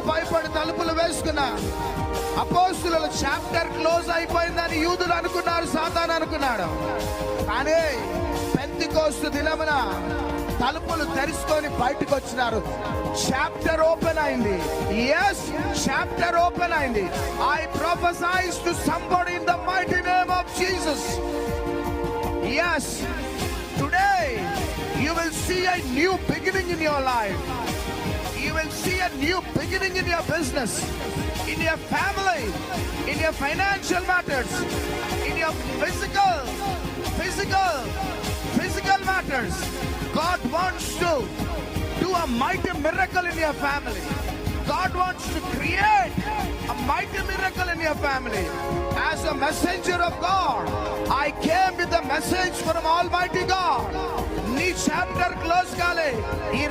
రావడానికి భయపడి తలుపులు వేసుకున్నా. అపోస్తుల చాప్టర్ క్లోజ్ అయిపోయిందని యూదులు అనుకున్నారు, సాతాను అనుకున్నాడు. కానీ పెంతెకోస్తు దినమున తలుపులు తెరుచుకొని బయటకు వచ్చినారు. చాప్టర్ ఓపెన్ అయింది. yes, చాప్టర్ ఓపెన్ అయింది. I prophesy to somebody in the mighty name of Jesus. Yes, today you will see a new beginning in your life. You will see a new beginning in your business, in your family, in your financial matters, in your physical matters. God wants to do a mighty miracle in your family. God wants to create a mighty miracle in your family. As a messenger of God, I came with a message from Almighty God. నీ chapter close కాలే. ఈ